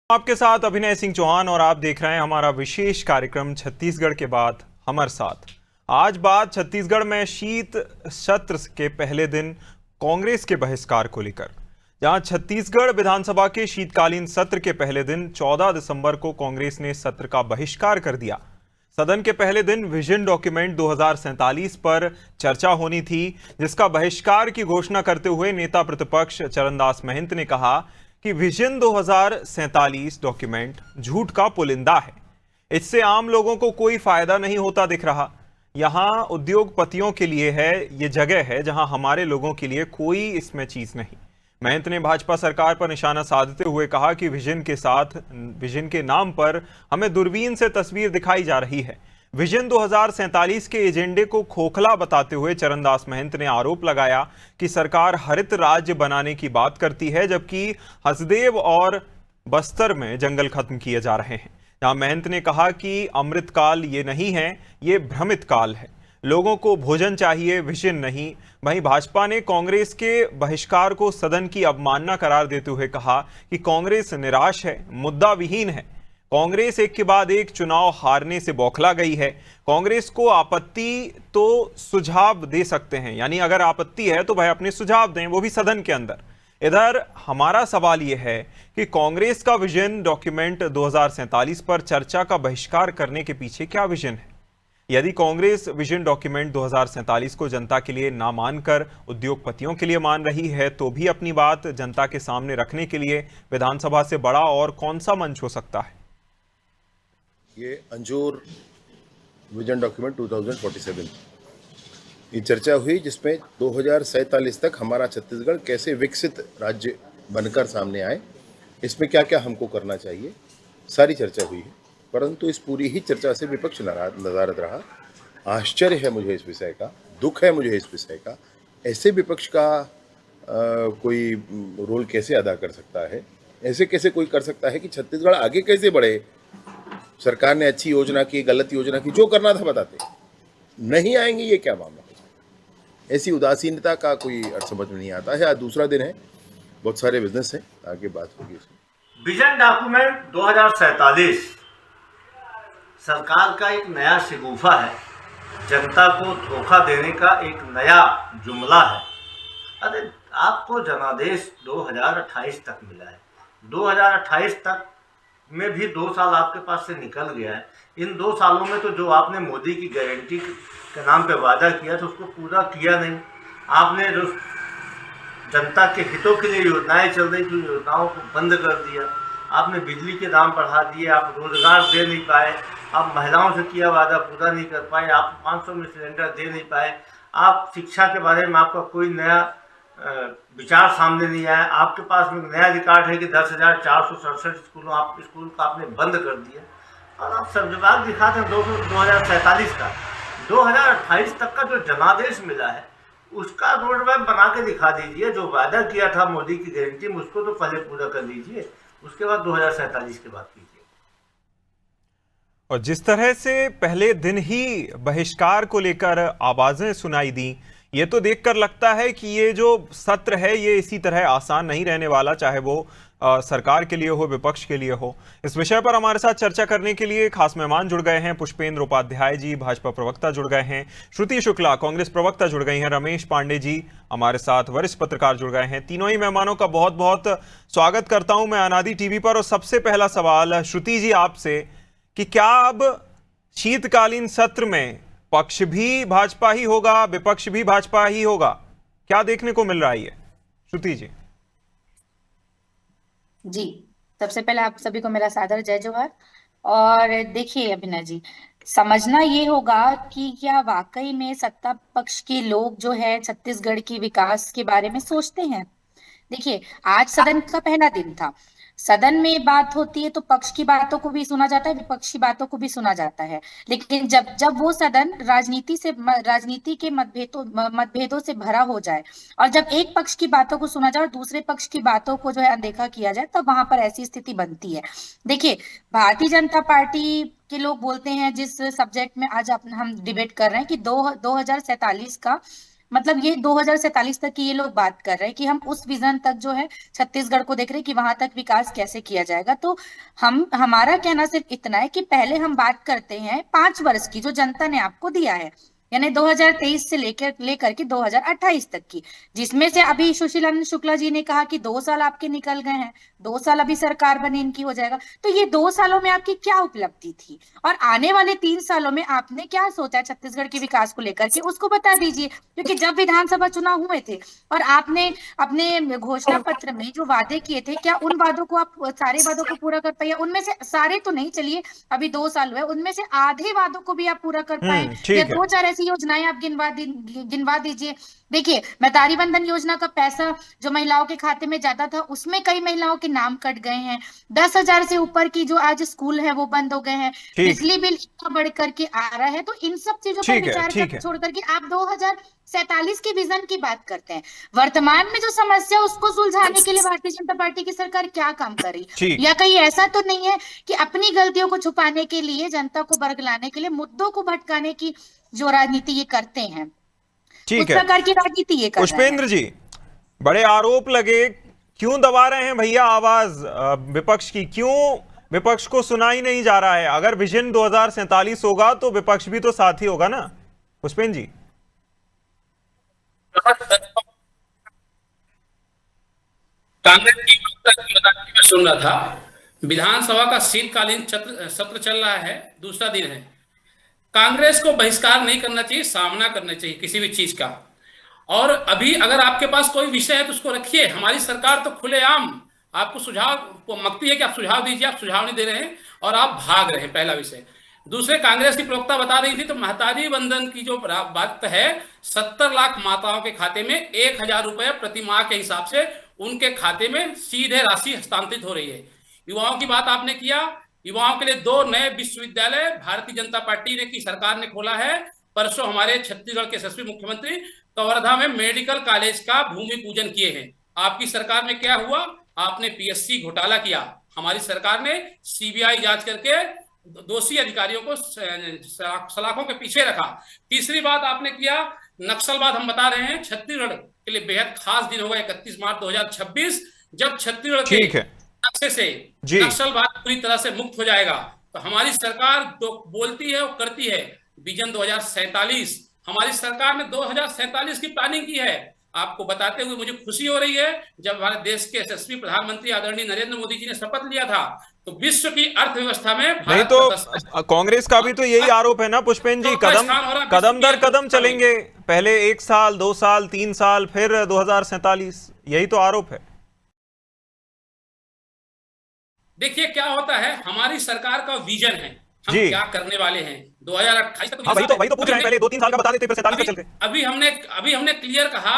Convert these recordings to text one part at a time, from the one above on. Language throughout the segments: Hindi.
आपके साथ अभिनय सिंह चौहान और आप देख रहे हैं हमारा विशेष कार्यक्रम छत्तीसगढ़ के बाद हमारे साथ। आज बात छत्तीसगढ़ में शीत सत्र के पहले दिन कांग्रेस के बहिष्कार को लेकर, जहां छत्तीसगढ़ विधानसभा के शीतकालीन सत्र के पहले दिन 14 दिसंबर को कांग्रेस ने सत्र का बहिष्कार कर दिया। सदन के पहले दिन विजन डॉक्यूमेंट 2047 पर चर्चा होनी थी, जिसका बहिष्कार की घोषणा करते हुए नेता प्रतिपक्ष चरणदास महंत ने कहा कि विजन 2047 डॉक्यूमेंट झूठ का पुलिंदा है। इससे आम लोगों को कोई फायदा नहीं होता दिख रहा। यहां उद्योगपतियों के लिए है, ये जगह है जहां हमारे लोगों के लिए कोई इसमें चीज नहीं। महंत ने भाजपा सरकार पर निशाना साधते हुए कहा कि विजन के नाम पर हमें दूरबीन से तस्वीर दिखाई जा रही है। विजन 2047 के एजेंडे को खोखला बताते हुए चरणदास महंत ने आरोप लगाया कि सरकार हरित राज्य बनाने की बात करती है, जबकि हसदेव और बस्तर में जंगल खत्म किए जा रहे हैं। जहां महंत ने कहा कि अमृतकाल ये नहीं है, ये भ्रमित काल है, लोगों को भोजन चाहिए, विजन नहीं। वहीं भाजपा ने कांग्रेस के बहिष्कार को सदन की अवमानना करार देते हुए कहा कि कांग्रेस निराश है, मुद्दा विहीन है। कांग्रेस एक के बाद एक चुनाव हारने से बौखला गई है। कांग्रेस को आपत्ति तो सुझाव दे सकते हैं, यानी अगर आपत्ति है तो भाई अपने सुझाव दें, वो भी सदन के अंदर। इधर हमारा सवाल यह है कि कांग्रेस का विजन डॉक्यूमेंट 2047 पर चर्चा का बहिष्कार करने के पीछे क्या विजन है? यदि कांग्रेस विजन डॉक्यूमेंट 2047 को जनता के लिए ना मानकर उद्योगपतियों के लिए मान रही है, तो भी अपनी बात जनता के सामने रखने के लिए विधानसभा से बड़ा और कौन सा मंच हो सकता है? ये अंजोर विजन डॉक्यूमेंट 2047 ये चर्चा हुई, जिसमें 2047 तक हमारा छत्तीसगढ़ कैसे विकसित राज्य बनकर सामने आए, इसमें क्या क्या हमको करना चाहिए, सारी चर्चा हुई है। परंतु इस पूरी ही चर्चा से विपक्ष नदारद रहा। आश्चर्य है मुझे इस विषय का, दुख है मुझे इस विषय का। ऐसे विपक्ष का कोई रोल कैसे अदा कर सकता है? ऐसे कैसे कोई कर सकता है कि छत्तीसगढ़ आगे कैसे बढ़े? सरकार ने अच्छी योजना की, गलत योजना की, जो करना था बताते नहीं आएंगे, ये क्या मामला है? ऐसी उदासीनता का कोई अर्थ समझ में नहीं आता है। आज दूसरा दिन है, बहुत सारे बिजनेस है, आगे बात होगी इसमें। विजन डॉक्यूमेंट 2047 सरकार का एक नया शिगुफा है, जनता को धोखा देने का एक नया जुमला है। अरे आपको जनादेश 2028 तक मिला है, 2028 तक में भी 2 साल आपके पास से निकल गया है। इन 2 सालों में तो जो आपने मोदी की गारंटी के नाम पे वादा किया था उसको पूरा किया नहीं। आपने जो जनता के हितों के लिए योजनाएं चल रही थी, योजनाओं को बंद कर दिया। आपने बिजली के दाम बढ़ा दिए, आप रोजगार दे नहीं पाए, आप महिलाओं से किया वादा पूरा नहीं कर पाए, आप 500 में सिलेंडर दे नहीं पाए, आप शिक्षा के बारे में आपका कोई नया विचार सामने नहीं आया। आपके पास में नया रिकॉर्ड है कि 10,467 स्कूल का आपने बंद कर दिया, और आप सर्वविभाग दिखाते हैं 2047 का। 2028 तक का जो जनादेश मिला है उसका रोड मैप बना के दिखा दीजिए। जो वादा किया था मोदी की गारंटी में, उसको तो पहले पूरा कर लीजिए, उसके बाद 2047 की बात कीजिए। और जिस तरह से पहले दिन ही बहिष्कार को लेकर आवाजें सुनाई दी, ये तो देखकर लगता है कि ये जो सत्र है ये इसी तरह आसान नहीं रहने वाला, चाहे वो सरकार के लिए हो, विपक्ष के लिए हो। इस विषय पर हमारे साथ चर्चा करने के लिए खास मेहमान जुड़ गए हैं। पुष्पेंद्र उपाध्याय जी भाजपा प्रवक्ता जुड़ गए हैं, श्रुति शुक्ला कांग्रेस प्रवक्ता जुड़ गई हैं, रमेश पांडे जी हमारे साथ वरिष्ठ पत्रकार जुड़ गए हैं। तीनों ही मेहमानों का बहुत बहुत स्वागत करता हूं मैं अनादि टीवी पर। और सबसे पहला सवाल श्रुति जी आपसे कि क्या अब शीतकालीन सत्र में पक्ष भी भाजपा ही होगा, विपक्ष भी भाजपा ही होगा? क्या देखने को मिल रहा है श्रुति जी? जी, सबसे पहले आप सभी को मेरा सादर जय जोहार। और देखिए अभिनय जी, समझना ये होगा कि क्या वाकई में सत्ता पक्ष के लोग जो है छत्तीसगढ़ की विकास के बारे में सोचते हैं। देखिए, आज सदन का पहला दिन था। सदन में बात होती है तो पक्ष की बातों को भी सुना जाता है, विपक्ष की बातों को भी सुना जाता है। लेकिन जब वो सदन राजनीति के मतभेदों से भरा हो जाए, और जब एक पक्ष की बातों को सुना जाए और दूसरे पक्ष की बातों को जो है अनदेखा किया जाए, तब वहां पर ऐसी स्थिति बनती है। देखिए, भारतीय जनता पार्टी के लोग बोलते हैं, जिस सब्जेक्ट में आज हम डिबेट कर रहे हैं कि 2047 का मतलब ये 2047 तक की ये लोग बात कर रहे हैं कि हम उस विजन तक जो है छत्तीसगढ़ को देख रहे हैं कि वहां तक विकास कैसे किया जाएगा। तो हमारा कहना सिर्फ इतना है कि पहले हम बात करते हैं 5 वर्ष की जो जनता ने आपको दिया है, यानी 2023 से लेकर के 2028 तक की, जिसमें से अभी सुशीलानंद शुक्ला जी ने कहा कि 2 साल आपके निकल गए हैं, 2 साल अभी सरकार बनी इनकी हो जाएगा। तो ये 2 सालों में आपकी क्या उपलब्धि थी और आने वाले 3 सालों में आपने क्या सोचा है छत्तीसगढ़ के विकास को लेकर के, उसको बता दीजिए। क्योंकि जब विधानसभा चुनाव हुए थे और आपने अपने घोषणा पत्र में जो वादे किए थे, क्या उन वादों को आप सारे वादों को पूरा कर पाए? उनमें से सारे तो नहीं, चलिए अभी 2 साल हुए, उनमें से आधे वादों को भी आप पूरा कर पाए या ठीक है। 2-4 ऐसी योजनाएं आप गिनवा दीजिए। देखिए, मैतारी बंधन योजना का पैसा जो महिलाओं के खाते में जाता था, उसमें कई महिलाओं के नाम कट गए हैं। 10,000 से ऊपर की जो आज स्कूल है वो बंद हो गए हैं। ठीक। बिजली बिल इतना बढ़ करके आ रहा है। तो इन सब चीजों पर ठीक है, विचार ठीक है। छोड़ करके आप 2047 के विजन की बात करते हैं। वर्तमान में जो समस्या उसको सुलझाने के लिए भारतीय जनता पार्टी की सरकार क्या काम कर रही है? ठीक। या कहीं ऐसा तो नहीं है कि अपनी गलतियों को छुपाने के लिए, जनता को बरगलाने के लिए, मुद्दों को भटकाने की जो राजनीति ये करते हैं, उस ठीक है। प्रकार की राजनीति ये कर रहे हैं। पुष्पेंद्र जी, बड़े आरोप लगे, क्यों दबा रहे हैं भैया आवाज विपक्ष की? क्यों विपक्ष को सुनाई नहीं जा रहा है? अगर विजन 2047 होगा तो विपक्ष भी तो साथ ही होगा ना पुष्पेंद्र जी? कांग्रेस की बताती मैं सुन रहा था। विधानसभा का शीतकालीन सत्र चल रहा है, दूसरा दिन है। कांग्रेस को बहिष्कार नहीं करना चाहिए, सामना करना चाहिए किसी भी चीज का। और अभी अगर आपके पास कोई विषय है तो उसको रखिए। हमारी सरकार तो खुलेआम आपको सुझाव मांगती है कि आप सुझाव दीजिए, आप सुझाव नहीं दे रहे हैं और आप भाग रहे हैं, पहला विषय। दूसरे, कांग्रेस की प्रवक्ता बता रही थी तो महतारी बंधन की जो बात है, 70 लाख माताओं के खाते में 1,000 रुपए प्रति माह के हिसाब से उनके खाते में सीधे राशि हस्तांतरित हो रही है। युवाओं की बात आपने किया, युवाओं के लिए 2 नए विश्वविद्यालय भारतीय जनता पार्टी ने की सरकार ने खोला है। परसों हमारे छत्तीसगढ़ के यशस्वी मुख्यमंत्री कवर्धा में मेडिकल कॉलेज का भूमि पूजन किए हैं। आपकी सरकार में क्या हुआ? आपने पीएससी घोटाला किया। हमारी सरकार ने सीबीआई जांच करके दोषी अधिकारियों को सलाखों के पीछे रखा। तीसरी बात आपने किया, नक्सलवाद। हम बता रहे हैं छत्तीसगढ़ के लिए बेहद खास दिन होगा 31 मार्च 2026, जब छत्तीसगढ़ के नक्शे से नक्सलवाद पूरी तरह से मुक्त हो जाएगा। तो हमारी सरकार जो बोलती है वो करती है। विजन 2047, हमारी सरकार ने 2047 की प्लानिंग की है। आपको बताते हुए मुझे खुशी हो रही है, जब हमारे देश के यशस्वी प्रधानमंत्री आदरणीय नरेंद्र मोदी जी ने शपथ लिया था तो विश्व की अर्थव्यवस्था में नहीं तो कांग्रेस का भी तो यही आरोप है ना पुष्पेंद्र जी, कदम दर कदम चलेंगे, पहले 1 साल 2 साल 3 साल फिर 2047, यही तो आरोप है। देखिए क्या होता है, हमारी सरकार का विजन है, हम क्या करने वाले हैं 2028 तक। वही तो पूछ रहे हैं, पहले 2-3 साल का बता देते फिर 47 पे चलते। अभी हमने क्लियर कहा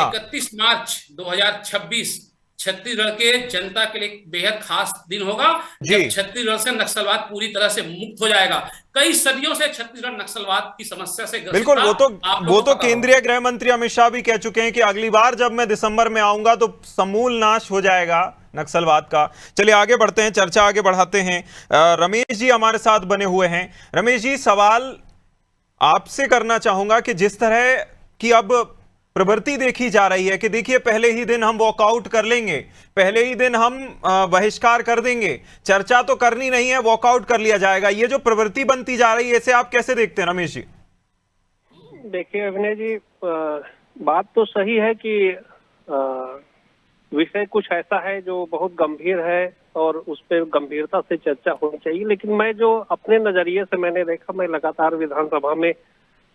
31 मार्च 2026 छत्तीसगढ़ के जनता के लिए बेहद खास दिन होगा, जब छत्तीसगढ़ से नक्सलवाद पूरी तरह से मुक्त हो जाएगा। कई सदियों से छत्तीसगढ़ नक्सलवाद की समस्या से ग्रसित। बिल्कुल, वो तो केंद्रीय गृह मंत्री अमित शाह भी कह चुके हैं कि अगली बार जब मैं दिसंबर में आऊंगा तो समूल नाश हो जाएगा नक्सलवाद का। चलिए आगे बढ़ते हैं, चर्चा आगे बढ़ाते हैं। रमेश जी हमारे साथ बने हुए हैं। रमेश जी, सवाल आपसे करना चाहूंगा कि जिस तरह की अब प्रवृत्ति देखी जा रही है कि देखिए पहले ही दिन हम वॉकआउट कर लेंगे, पहले ही दिन हम बहिष्कार कर देंगे, चर्चा तो करनी नहीं है, वॉकआउट कर लिया जाएगा, ये जो प्रवृत्ति बनती जा रही है इसे आप कैसे देखते हैं रमेश जी? देखिए अभिनय जी, बात तो सही है कि विषय कुछ ऐसा है जो बहुत गंभीर है और उस पर गंभीरता से चर्चा होनी चाहिए। लेकिन मैं जो अपने नजरिए से मैंने देखा, मैं लगातार विधानसभा में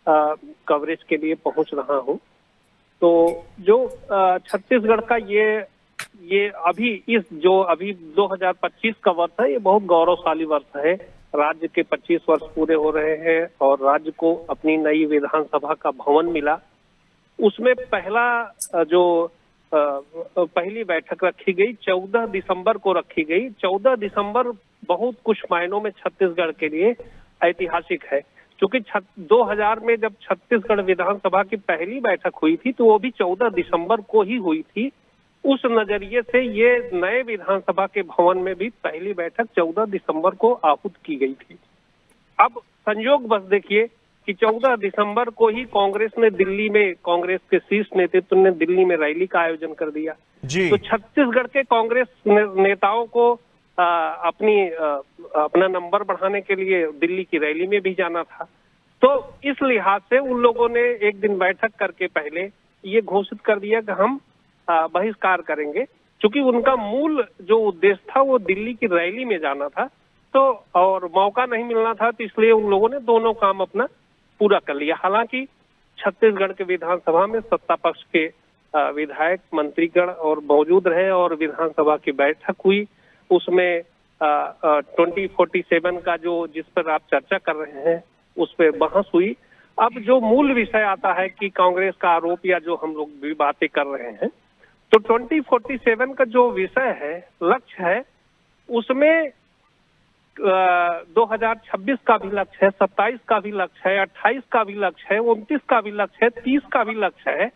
कवरेज के लिए पहुंच रहा हूं, तो जो छत्तीसगढ़ का ये अभी 2025 का वर्ष है, ये बहुत गौरवशाली वर्ष है। राज्य के 25 वर्ष पूरे हो रहे हैं और राज्य को अपनी नई विधानसभा का भवन मिला। उसमें पहली बैठक रखी गई 14 दिसंबर को रखी गई। 14 दिसंबर बहुत कुछ मायनों में छत्तीसगढ़ के लिए ऐतिहासिक है, क्योंकि 2000 में जब छत्तीसगढ़ विधानसभा की पहली बैठक हुई थी तो वो भी 14 दिसंबर को ही हुई थी। उस नजरिए से ये नए विधानसभा के भवन में भी पहली बैठक 14 दिसंबर को आहूत की गई थी। अब संयोग बस देखिए कि 14 दिसंबर को ही कांग्रेस ने दिल्ली में, कांग्रेस के शीर्ष नेतृत्व ने दिल्ली में रैली का आयोजन कर दिया। जी तो छत्तीसगढ़ के कांग्रेस नेताओं को अपना नंबर बढ़ाने के लिए दिल्ली की रैली में भी जाना था। तो इस लिहाज से उन लोगों ने एक दिन बैठक करके पहले ये घोषित कर दिया कि हम बहिष्कार करेंगे, क्योंकि उनका मूल जो उद्देश्य था वो दिल्ली की रैली में जाना था, तो और मौका नहीं मिलना था, तो इसलिए उन लोगों ने दोनों काम अपना पूरा कर लिया। हालांकि छत्तीसगढ़ के विधानसभा में सत्ता पक्ष के विधायक मंत्रीगण और मौजूद रहे और विधानसभा की बैठक हुई। उसमें 2047 का जो जिस पर आप चर्चा कर रहे हैं उस पर बहस हुई। अब जो मूल विषय आता है कि कांग्रेस का आरोप या जो हम लोग भी बातें कर रहे हैं, तो 2047 का जो विषय है, लक्ष्य है, उसमें 2026 का भी लक्ष्य है, 27 का भी लक्ष्य है, 28 का भी लक्ष्य है, 29 का भी लक्ष्य है, 30 का भी लक्ष्य है।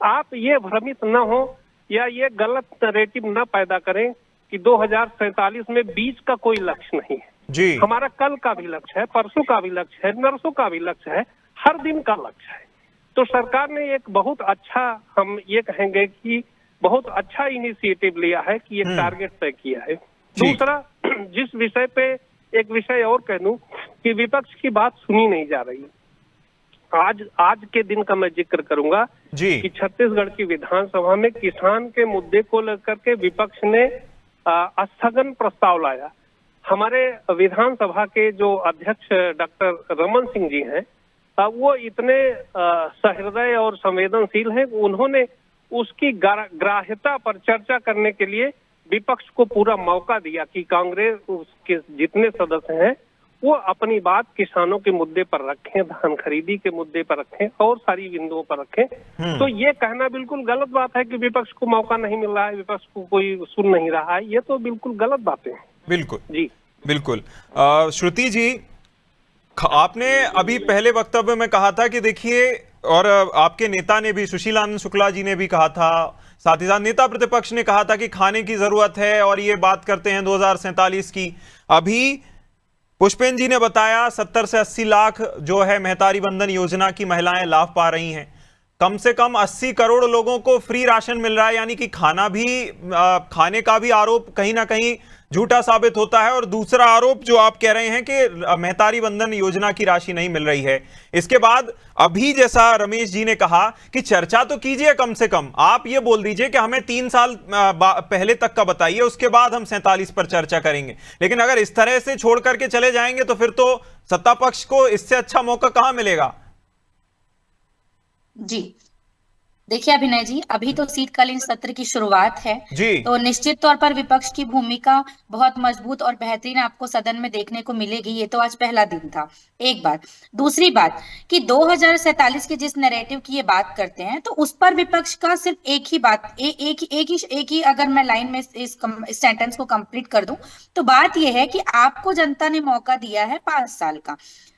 आप ये भ्रमित न हो या ये गलत नैरेटिव न पैदा करें कि 2047 में बीच का कोई लक्ष्य नहीं है। जी हमारा कल का भी लक्ष्य है, परसों का भी लक्ष्य है, नरसों का भी लक्ष्य है, हर दिन का लक्ष्य है। तो सरकार ने एक बहुत अच्छा, हम ये कहेंगे कि बहुत अच्छा इनिशिएटिव लिया है कि एक टारगेट तय किया है। दूसरा, जिस विषय पे एक विषय और कह दूं कि विपक्ष की बात सुनी नहीं जा रही। आज के दिन का मैं जिक्र करूंगा जी कि छत्तीसगढ़ की विधानसभा में किसान के मुद्दे को लेकर के विपक्ष ने स्थगन प्रस्ताव लाया। हमारे विधानसभा के जो अध्यक्ष डॉक्टर रमन सिंह जी हैं, वो इतने सहृदय और संवेदनशील हैं, उन्होंने उसकी ग्राह्यता पर चर्चा करने के लिए विपक्ष को पूरा मौका दिया कि कांग्रेस के जितने सदस्य हैं वो अपनी बात किसानों के मुद्दे पर रखें, धान खरीदी के मुद्दे पर रखें और सारी बिंदुओं पर रखें। तो ये कहना बिल्कुल गलत बात है कि विपक्ष को मौका नहीं मिल रहा है, विपक्ष को कोई सुन नहीं रहा है, ये तो बिल्कुल गलत बातें हैं। बिल्कुल जी बिल्कुल। श्रुति जी, आपने अभी पहले वक्तव्य में कहा था कि देखिए, और आपके नेता ने भी, सुशील आनंद शुक्ला जी ने भी कहा था, साथ ही साथ नेता प्रतिपक्ष ने कहा था कि खाने की जरूरत है और ये बात करते हैं 2047 की। अभी पुष्पेंद्र जी ने बताया 70 से 80 लाख जो है महतारी बंधन योजना की महिलाएं लाभ पा रही हैं। कम से कम 80 करोड़ लोगों को फ्री राशन मिल रहा है, यानी कि खाने का भी आरोप कहीं ना कहीं झूठा साबित होता है। और दूसरा आरोप जो आप कह रहे हैं कि महतारी बंधन योजना की राशि नहीं मिल रही है। इसके बाद अभी जैसा रमेश जी ने कहा कि चर्चा तो कीजिए, कम से कम आप ये बोल दीजिए कि हमें 3 साल पहले तक का बताइए, उसके बाद हम 47 पर चर्चा करेंगे। लेकिन अगर इस तरह से छोड़ करके चले जाएंगे तो फिर तो सत्ता पक्ष को इससे अच्छा मौका कहां मिलेगा। जी देखिए अभिनय जी, अभी तो शीतकालीन सत्र की शुरुआत है जी तो निश्चित तौर पर विपक्ष की भूमिका बहुत मजबूत और बेहतरीन आपको सदन में देखने को मिलेगी। ये तो आज पहला दिन था, एक बात। दूसरी बात कि 2047 के जिस नैरेटिव की ये बात करते हैं तो उस पर विपक्ष का सिर्फ एक ही बात, एक ही अगर मैं लाइन में इस सेंटेंस को कंप्लीट कर दूं तो बात यह है कि आपको जनता ने मौका दिया है 5 साल का,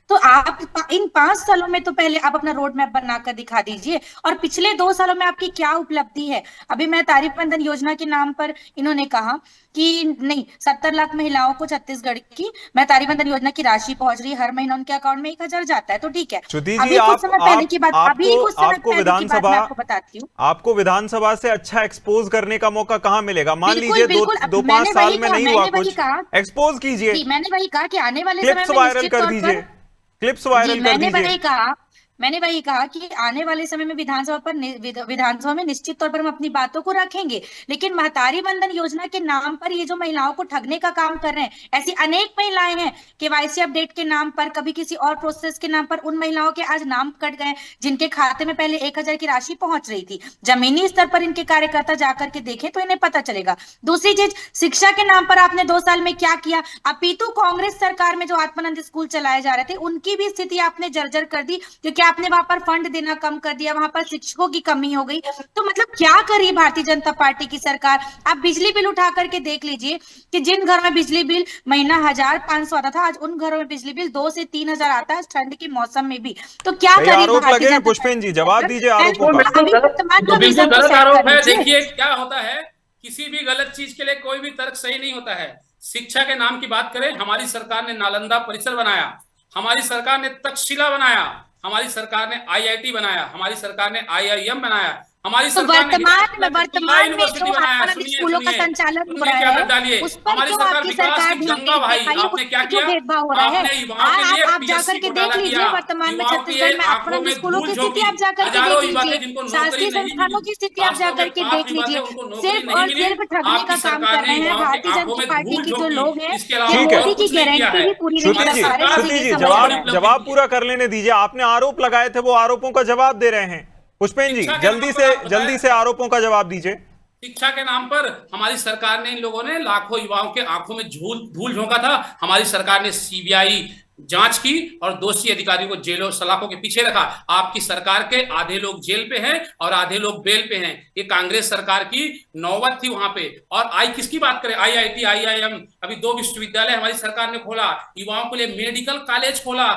तो आप इन 5 सालों में तो पहले आप अपना रोड मैप बनाकर दिखा दीजिए और पिछले 2 सालों में आपकी क्या उपलब्धि है। अभी मैं तारीफ बंधन योजना के नाम पर इन्होंने कहा कि नहीं, 70 लाख महिलाओं को छत्तीसगढ़ की महतारी बंधन योजना की राशि पहुंच रही है, हर महीने उनके अकाउंट में 1000 जाता है, तो ठीक है। श्रुति अभी जी, कुछ समय पहले की बात, अभी कुछ समय पहले की बात मैं आपको बताती हूँ। आपको विधानसभा से अच्छा एक्सपोज करने का मौका कहां मिलेगा? मान बिल्कुल, लीजिए बिल्कुल। 2-5 साल में नहीं हुआ मैंने वही कुछ, कहा, एक्सपोज कीजिए, मैंने वही कहा कि आने वाले क्लिप्स समय में वायरल निश्चित कर तौर दीजिए, पर क्लिप्स वायरल कर दीजिए। मैंने वही कहा कि आने वाले समय में विधानसभा में निश्चित तौर पर हम अपनी बातों को रखेंगे। लेकिन महतारी बंधन योजना के नाम पर ये जो महिलाओं को ठगने का काम कर रहे हैं, ऐसी अनेक महिलाएं हैं केवाईसी अपडेट के नाम पर, कभी किसी और प्रोसेस के नाम पर, उन महिलाओं के आज नाम कट गए जिनके खाते में पहले 1000 की राशि पहुंच रही थी। जमीनी स्तर पर इनके कार्यकर्ता जाकर के देखें तो इन्हें पता चलेगा। दूसरी चीज, शिक्षा के नाम पर आपने 2 साल में क्या किया? अपितु कांग्रेस सरकार में जो आत्मानंद स्कूल चलाए जा रहे थे उनकी भी स्थिति आपने जर्जर कर दी, क्योंकि आपने वहां पर फंड देना कम कर दिया, वहां पर शिक्षकों की कमी हो गई। तो मतलब क्या करी भारतीय जनता पार्टी की सरकार? आप बिजली बिल उठा करके देख लीजिए कि जिन घरों में बिजली बिल महीना 1500 आता था, आज उन घरों में बिजली बिल 2 से 3000 आता है ठंड के मौसम में भी। तो क्या करी आरोप लगे हैं पुष्पेंद्र जी, जवाब दीजिए आरोपों का। बिल्कुल गलत आरोप है। देखिए क्या होता है, किसी भी गलत चीज के लिए कोई भी तर्क सही नहीं होता है। शिक्षा के नाम की बात करें, हमारी सरकार ने नालंदा परिसर बनाया, हमारी सरकार ने तक्षशिला बनाया, हमारी सरकार ने आईआईटी बनाया, हमारी सरकार ने आईआईएम बनाया, हमारी तो सरकार ने वर्तमान में यूनिवर्सिटी जो बनाया। आनंद सुनिए स्कूलों का सुनिए, संचालन हो उसमें रहा क्या है, कर डालिए, उस पर हमारी क्यों सरकार आपकी विकास सरकार की ध्यान गंगा भाई, दिखाइए, आपने क्या उसमें क्यों किया, भेदभाव हो रहा है? आपने युवाओं के लिए आप जाकर पीएससी के घोटाला देख लीजिए किया, वर्तमान में युवाओं छत्तीसगढ़ में के आंखों आनंद में स्कूलों धूल की स्थिति झोंकी, आप जाकर के हजारों देख युवा थे लीजिए, जिनको नौकरी शासकीय नहीं संस्थानों मिली, की स्थिति आप वास्तव जाकर में के पांच देख युवा थे लीजिए। उनको नौकरी सिर्फ नहीं और मिली। सिर्फ ठगने का आपकी काम सरकार कर ने रहे हैं। युवाओं के भारतीय आंखों जनता में पार्टी धूल की जो झोंकी, लोग हैं, इसके ये अलावा ठीक है। और मोदी की कुछ नहीं किया गारंटी है। भी पूरी नहीं श्रुति कर जी, पा रहे, सब श्रुति ये जी, समझ जवाब रहे हैं। जवाब पूरा कर लेने दीजिए। आपने आरोप लगाए थे, वो आरोपों का जवाब दे रहे हैं। पुष्पेन जी, शिक्षा के नाम पर आप जल्दी बताएं। से आरोपों का जवाब दीजिए। शिक्षा के नाम पर हमारी सरकार ने, इन लोगों ने लाखों युवाओं के आंखों में धूल झोंका था। हमारी सरकार ने सीबीआई जांच की और दोषी अधिकारियों को जेलों सलाखों के पीछे रखा। आपकी सरकार के आधे लोग जेल पे हैं और आधे लोग बेल पे हैं। ये कांग्रेस सरकार की नौबत थी वहां पे। और किसकी बात करें, आईआईटी, आईआईएम, अभी 2 विश्वविद्यालय हमारी सरकार ने खोला, युवाओं के लिए मेडिकल कॉलेज खोला।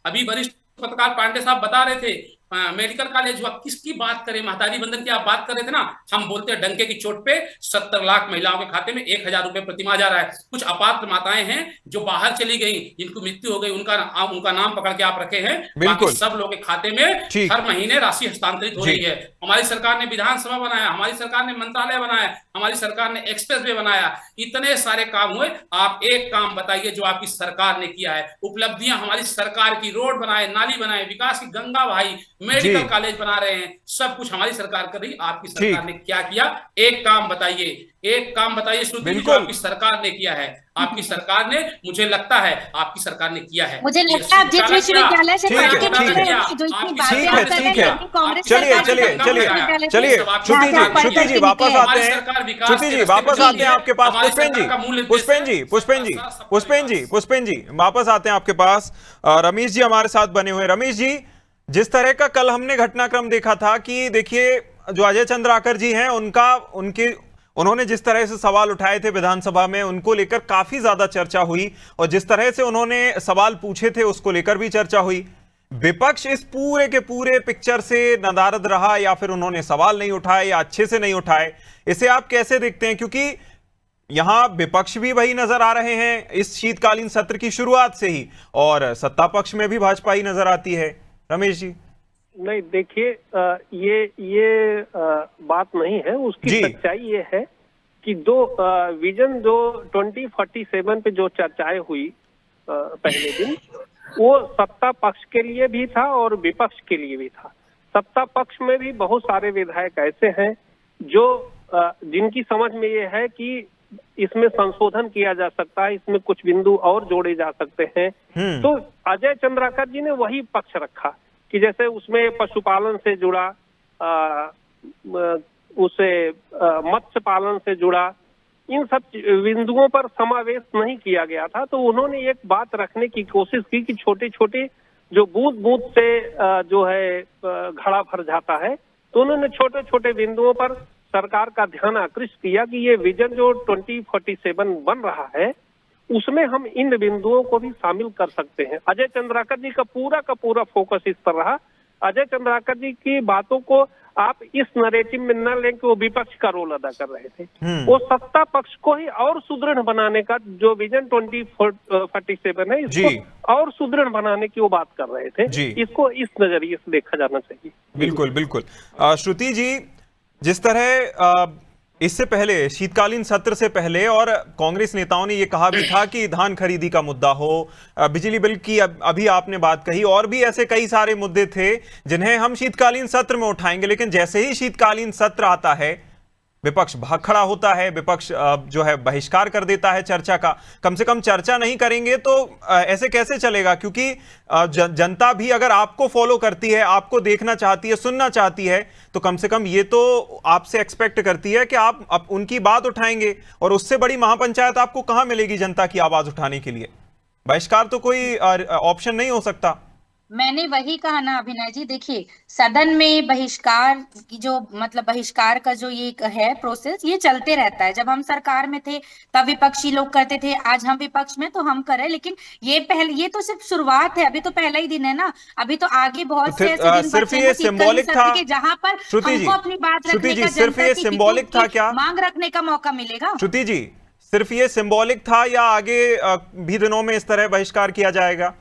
अभी वरिष्ठ पत्रकार पांडे साहब बता रहे थे मेडिकल कॉलेज हुआ। किसकी बात करें, महतारी बंधन की आप बात कर रहे थे ना, हम बोलते हैं डंके की चोट पे 70 लाख महिलाओं के खाते में 1000 रुपए प्रतिमाह जा रहा है। कुछ अपात्र माताएं हैं जो बाहर चली गई, जिनको मृत्यु हो गई, उनका नाम पकड़ के आप रखे हैं। बाकी सब लोगों के खाते में हर महीने राशि हस्तांतरित हो रही है। हमारी सरकार ने विधानसभा बनाया, हमारी सरकार ने मंत्रालय बनाया, हमारी सरकार ने एक्सप्रेस वे बनाया, इतने सारे काम हुए। आप एक काम बताइए जो आपकी सरकार ने किया है। उपलब्धियां हमारी सरकार की, रोड बनाए, नाली बनाए, विकास की गंगा भाई, मेडिकल कॉलेज बना रहे हैं, सब कुछ हमारी सरकार कर रही। आपकी सरकार ने क्या किया? एक काम बताइए, एक काम बताइए श्रुति, जो आपकी सरकार ने किया है। आपकी सरकार ने, मुझे लगता है आपकी सरकार ने किया है। मुझे लगता है आप जिस विश्वविद्यालय से पढ़ के निकले हैं, जो इतनी बातें आप कर रहे हैं, कांग्रेस चलिए सरकार चलिए की चलिए विश्वविद्यालय से चलिए, श्रुति जी वापस आते हैं। श्रुति जी वापस आते हैं आपके पास। पुष्पेन जी वापस आते हैं आपके पास। रमेश जी हमारे साथ बने हुए। रमेश जी, जिस तरह का कल हमने घटनाक्रम देखा था कि देखिए जो अजय चंद्राकर जी हैं, उन्होंने जिस तरह से सवाल उठाए थे विधानसभा में, उनको लेकर काफी ज्यादा चर्चा हुई, और जिस तरह से उन्होंने सवाल पूछे थे उसको लेकर भी चर्चा हुई। विपक्ष इस पूरे के पूरे पिक्चर से नदारद रहा, या फिर उन्होंने सवाल नहीं उठाए या अच्छे से नहीं उठाए, इसे आप कैसे देखते हैं? क्योंकि यहां विपक्ष भी वही नजर आ रहे हैं इस शीतकालीन सत्र की शुरुआत से ही, और सत्ता पक्ष में भी भाजपा ही नजर आती है। रमेश जी। नहीं, देखिए, ये बात नहीं है। उसकी सच्चाई ये है कि विजन जो 2047 पे जो चर्चाएं हुई पहले दिन, वो सत्ता पक्ष के लिए भी था और विपक्ष के लिए भी था। सत्ता पक्ष में भी बहुत सारे विधायक ऐसे हैं जो जिनकी समझ में ये है कि इसमें संशोधन किया जा सकता है, इसमें कुछ बिंदु और जोड़े जा सकते हैं। तो अजय चंद्राकर जी ने वही पक्ष रखा कि जैसे उसमें पशुपालन से जुड़ा, उसे मत्स्य पालन से जुड़ा, इन सब बिंदुओं पर समावेश नहीं किया गया था। तो उन्होंने एक बात रखने की कोशिश की कि छोटे छोटे जो बूंद बूंद से जो है घड़ा भर जाता है, तो उन्होंने छोटे छोटे बिंदुओं पर सरकार का ध्यान आकृष्ट किया कि ये विजन जो 2047 बन रहा है, उसमें हम इन बिंदुओं को भी शामिल कर सकते हैं। अजय चंद्राकर जी का पूरा फोकस इस पर रहा। अजय चंद्राकर जी की बातों को आप इस नरेटिव में न लें कि वो विपक्ष का रोल अदा कर रहे थे। वो सत्ता पक्ष को ही और सुदृढ़ बनाने का, जो विजन 2047 है, इसको और सुदृढ़ बनाने की वो बात कर रहे थे। इसको इस नजरिए से देखा जाना चाहिए। बिल्कुल बिल्कुल। श्रुति जी, जिस तरह इससे पहले शीतकालीन सत्र से पहले और कांग्रेस नेताओं ने यह कहा भी था कि धान खरीदी का मुद्दा हो, बिजली बिल की अभी आपने बात कही, और भी ऐसे कई सारे मुद्दे थे जिन्हें हम शीतकालीन सत्र में उठाएंगे। लेकिन जैसे ही शीतकालीन सत्र आता है, विपक्ष भाग खड़ा होता है, विपक्ष जो है बहिष्कार कर देता है चर्चा का। कम से कम चर्चा नहीं करेंगे तो ऐसे कैसे चलेगा? क्योंकि जनता भी अगर आपको फॉलो करती है, आपको देखना चाहती है, सुनना चाहती है, तो कम से कम ये तो आपसे एक्सपेक्ट करती है कि आप उनकी बात उठाएंगे। और उससे बड़ी महापंचायत आपको कहां मिलेगी जनता की आवाज उठाने के लिए? बहिष्कार तो कोई ऑप्शन नहीं हो सकता। मैंने वही कहा ना अभिनय जी, देखिए सदन में बहिष्कार की जो मतलब बहिष्कार का जो ये है प्रोसेस, ये चलते रहता है। जब हम सरकार में थे तब विपक्षी लोग करते थे, आज हम विपक्ष में तो हम करें। लेकिन ये तो सिर्फ शुरुआत है, अभी तो पहला ही दिन है ना। अभी तो आगे बहुत से ऐसे दिन सिर्फ ये सिंबॉलिक था जहां पर हमको अपनी बात रखने का, सिर्फ ये सिंबॉलिक था क्या, मांग रखने का मौका मिलेगा? श्रुति जी, सिर्फ ये सिंबॉलिक था या आगे भी दिनों में इस तरह बहिष्कार किया जाएगा?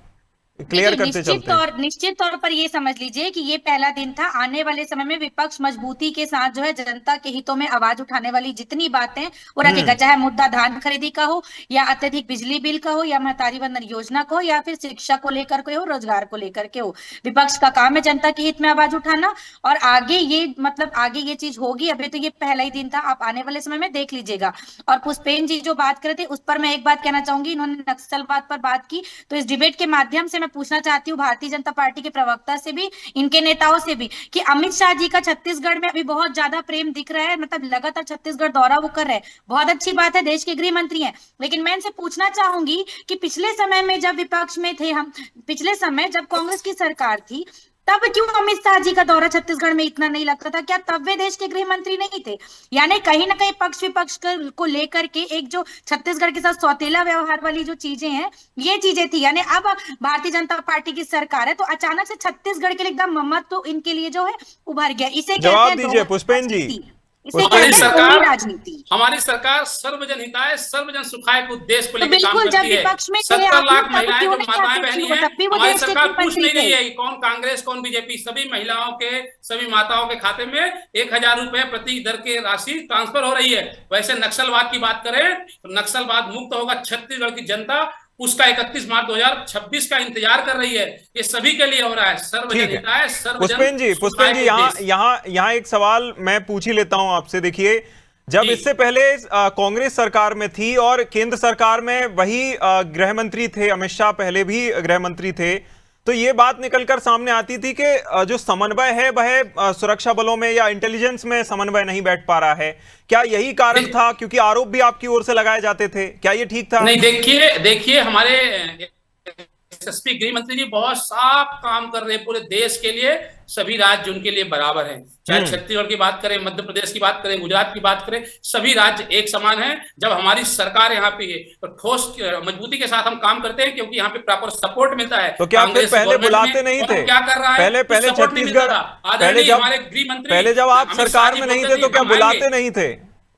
क्लियर देखिए, करते चलते हैं। निश्चित तौर पर ये समझ लीजिए कि ये पहला दिन था। आने वाले समय में विपक्ष मजबूती के साथ जो है जनता के हितों में आवाज उठाने वाली जितनी बातें वो रखेगा, चाहे मुद्दा धान खरीदी का हो, या अत्यधिक बिजली बिल का हो, या महतारी वंदन योजना का हो, या फिर शिक्षा को लेकर के हो, रोजगार को लेकर के हो। विपक्ष का काम है जनता के हित में आवाज उठाना, और आगे ये मतलब आगे ये चीज होगी। अभी तो ये पहला ही दिन था, आप आने वाले समय में देख लीजिएगा। और पुष्पेन जी जो बात कर रहे थे उस पर मैं एक बात कहना चाहूंगी। इन्होंने नक्सलवाद पर बात की, तो इस डिबेट के माध्यम से मैं पूछना चाहती हूँ भारतीय जनता पार्टी के प्रवक्ता से भी, इनके नेताओं से भी, कि अमित शाह जी का छत्तीसगढ़ में अभी बहुत ज्यादा प्रेम दिख रहा है, मतलब लगातार छत्तीसगढ़ दौरा वो कर रहे हैं। बहुत अच्छी बात है, देश के गृह मंत्री हैं। लेकिन मैं इनसे पूछना चाहूंगी कि पिछले समय में जब विपक्ष में थे हम, पिछले समय जब कांग्रेस की सरकार थी, तब क्यों अमित शाह जी का दौरा छत्तीसगढ़ में इतना नहीं लगता था? क्या तब वे देश के गृह मंत्री नहीं थे? यानी कहीं ना कहीं पक्ष विपक्ष को लेकर के एक जो छत्तीसगढ़ के साथ सौतेला व्यवहार वाली जो चीजें हैं, ये चीजें थी। यानी अब भारतीय जनता पार्टी की सरकार है, तो अचानक से छत्तीसगढ़ के लिए एकदम मम्मत तो इनके लिए जो है उभर गया। इसे जवाब दीजिए पुष्पेन जी। राजनीति। हमारी सरकार सर्वजन हिताय सर्वजन सुखाय के उद्देश्य को तो लेकर काम बिल्कुल, जब करती है। विपक्ष में थे 70 आप लाख लोग, तब महिलाएं क्यों जो नहीं माताएं आते बहनी थे? हैं, तब भी वो हमारी देश के सरकार गृह पूछ मंत्री नहीं रही थे। है कि कौन कांग्रेस कौन बीजेपी, सभी महिलाओं के, सभी माताओं के खाते में 1000 रुपए प्रति दर के राशि ट्रांसफर हो रही है। वैसे नक्सलवाद की बात करें तो नक्सलवाद मुक्त होगा छत्तीसगढ़ की जनता, उसका 31 मार्च 2026 का इंतजार कर रही है। ये सभी के लिए हो रहा है, सर्वजन हिताय पुष्पेन जी यहाँ एक सवाल मैं पूछ ही लेता हूं आपसे। देखिए, जब इससे पहले कांग्रेस सरकार में थी और केंद्र सरकार में वही गृह मंत्री थे, अमित शाह पहले भी गृह मंत्री थे, तो ये बात निकलकर सामने आती थी कि जो समन्वय है वह सुरक्षा बलों में या इंटेलिजेंस में समन्वय नहीं बैठ पा रहा है। क्या यही कारण था? क्योंकि आरोप भी आपकी ओर से लगाए जाते थे, क्या ये ठीक था? नहीं, देखिए हमारे एसएसपी गृह मंत्री जी बहुत साफ काम कर रहे हैं पूरे देश के लिए। सभी राज्य उनके लिए बराबर हैं, चाहे छत्तीसगढ़ की बात करें, मध्य प्रदेश की बात करें, गुजरात की बात करें, सभी राज्य एक समान हैं। जब हमारी सरकार यहाँ पे है तो ठोस मजबूती के साथ हम काम करते हैं, क्योंकि यहाँ पे प्रॉपर सपोर्ट मिलता है। तो क्या फिर पहले बुलाते नहीं थे? क्या कर रहा है पहले छत्तीसगढ़, पहले जब आप सरकार में नहीं थे तो क्या बुलाते नहीं थे?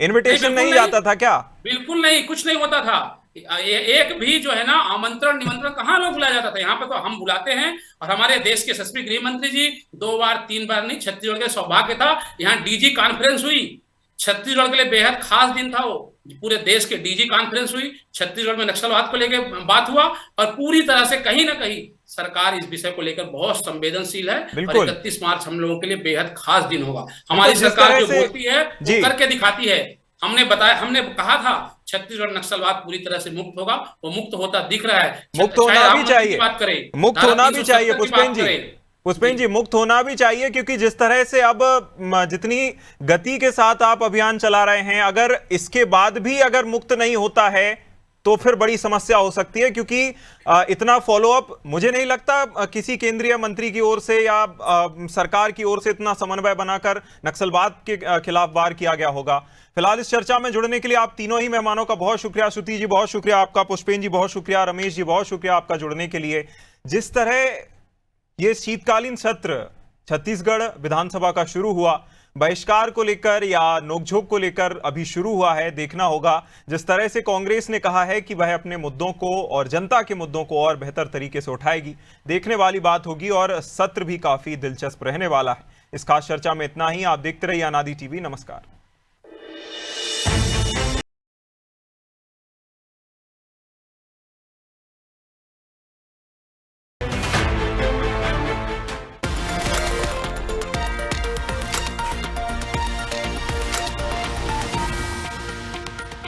इन्विटेशन नहीं जाता था क्या? बिल्कुल नहीं, कुछ नहीं होता था। एक भी जो है ना आमंत्रण निमंत्रण कहाँ लोग बुलाया जाता था? यहाँ पे तो हम बुलाते हैं। और हमारे देश के यशस्वी गृह मंत्री जी 2 बार 3 बार नहीं, छत्तीसगढ़ के सौभाग्य था, यहाँ डीजी कॉन्फ्रेंस हुई। छत्तीसगढ़ के लिए बेहद खास दिन था वो। पूरे देश के डीजी कॉन्फ्रेंस हुई, छत्तीसगढ़ में नक्सलवाद को लेकर बात हुआ, और पूरी तरह से कहीं ना कहीं सरकार इस विषय को लेकर बहुत संवेदनशील है। और 31 मार्च हम लोगों के लिए बेहद खास दिन होगा। हमारी सरकार जो बोलती है वो करके दिखाती है। हमने कहा था छत्तीसगढ़ नक्सलवाद पूरी तरह से मुक्त होगा, वो मुक्त होता दिख रहा है। मुक्त होना भी चाहिए, मुक्त होना भी चाहिए पुष्पेन जी, मुक्त होना भी चाहिए, क्योंकि जिस तरह से अब जितनी गति के साथ आप अभियान चला रहे हैं, अगर इसके बाद भी अगर मुक्त नहीं होता है तो फिर बड़ी समस्या हो सकती है। क्योंकि इतना फॉलोअप मुझे नहीं लगता किसी केंद्रीय मंत्री की ओर से या सरकार की ओर से इतना समन्वय बनाकर नक्सलवाद के खिलाफ वार किया गया होगा। फिलहाल इस चर्चा में जुड़ने के लिए आप तीनों ही मेहमानों का बहुत शुक्रिया। श्रुति जी बहुत शुक्रिया आपका, पुष्पेन जी बहुत शुक्रिया, रमेश जी बहुत शुक्रिया आपका जुड़ने के लिए। जिस तरह ये शीतकालीन सत्र छत्तीसगढ़ विधानसभा का शुरू हुआ, बहिष्कार को लेकर या नोकझोंक को लेकर अभी शुरू हुआ है, देखना होगा। जिस तरह से कांग्रेस ने कहा है कि वह अपने मुद्दों को और जनता के मुद्दों को और बेहतर तरीके से उठाएगी, देखने वाली बात होगी। और सत्र भी काफी दिलचस्प रहने वाला है। इस खास चर्चा में इतना ही। आप देखते रहिए अनादि टीवी। नमस्कार।